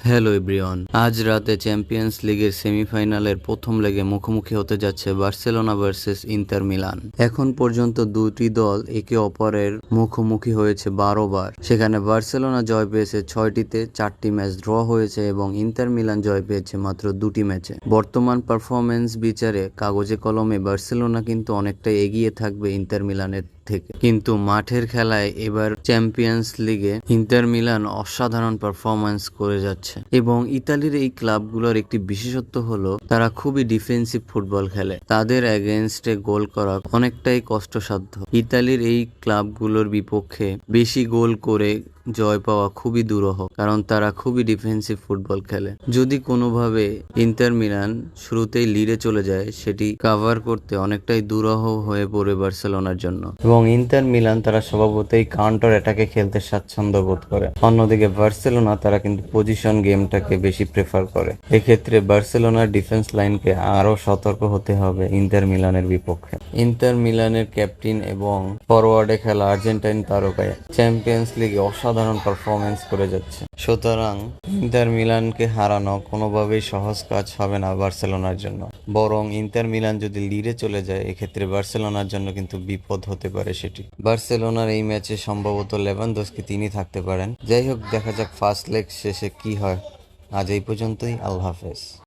Hello everyone, আজ রাতে champions লিগের সেমিফাইনালের প্রথম লেগে মুখোমুখি হতে যাচ্ছে বার্সেলোনা ভার্সেস ইন্টার মিলান। এখন পর্যন্ত দুটি দল একে অপরের মুখোমুখি হয়েছে 12 বার। সেখানে বার্সেলোনা জয় পেয়েছে 6টিতে, 4টি ম্যাচ ড্র হয়েছে এবং ইন্টার মিলান জয় পেয়েছে মাত্র 2টি ম্যাচে। বর্তমান পারফরমেন্স বিচারে কাগজে কলমে বার্সেলোনা কিন্তু অনেকটাই এগিয়ে থাকবে ইন্টার মিলানের থেকে, কিন্তু মাঠের খেলায় এবার চ্যাম্পিয়ন্স লিগে ইন্টার মিলান অসাধারণ পারফরমেন্স করে যাচ্ছে। এবং ইতালির এই ক্লাবগুলোর একটি বিশেষত্ব হলো তারা খুবই ডিফেন্সিভ ফুটবল খেলে। তাদের এগেনস্টে গোল করা অনেকটাই কষ্টসাধ্য। ইতালির এই ক্লাবগুলোর বিপক্ষে বেশি গোল করে জয় পাওয়া খুবই দুরূহ, কারণ তারা খুবই ডিফেন্সিভ ফুটবল খেলে। যদি কোনোভাবে ইন্টার মিলান শুরুতেই লিডে চলে যায়, সেটি কাভার করতে অনেকটাই দুরূহ হয়ে পড়ে বার্সেলোনার জন্য। এবং ইন্টার মিলান তারা স্বভাবতই কাউন্টার অ্যাটাকে খেলতে স্বাচ্ছন্দ্য বোধ করে। অন্যদিকে বার্সেলোনা তারা কিন্তু পজিশন গেমটাকে বেশি প্রেফার করে। এক্ষেত্রে বার্সেলোনার ডিফেন্স লাইনকে আরো সতর্ক হতে হবে ইন্টার মিলানের বিপক্ষে। ইন্টার মিলানের ক্যাপ্টেন এবং ফরওয়ার্ডে খেলা আর্জেন্টাইন তারকায় চ্যাম্পিয়ন্স লিগে অসাধারণ পারফরমেন্স করে যাচ্ছে। সুতরাং ইন্টার মিলানকে হারানো কোনোভাবেই সহজ কাজ হবে না বার্সেলোনার জন্য। বরং ইন্টার মিলান যদি লিডে চলে যায়, এক্ষেত্রে বার্সেলোনার জন্য কিন্তু বিপদ হতে পারে সেটি। বার্সেলোনার এই ম্যাচে সম্ভবত লেভানডস্কি তিনি থাকতে পারেন। যাই হোক, দেখা যাক ফার্স্ট লেগ শেষে কি হয়। আজ এই পর্যন্তই। আল্লাহ হাফেজ।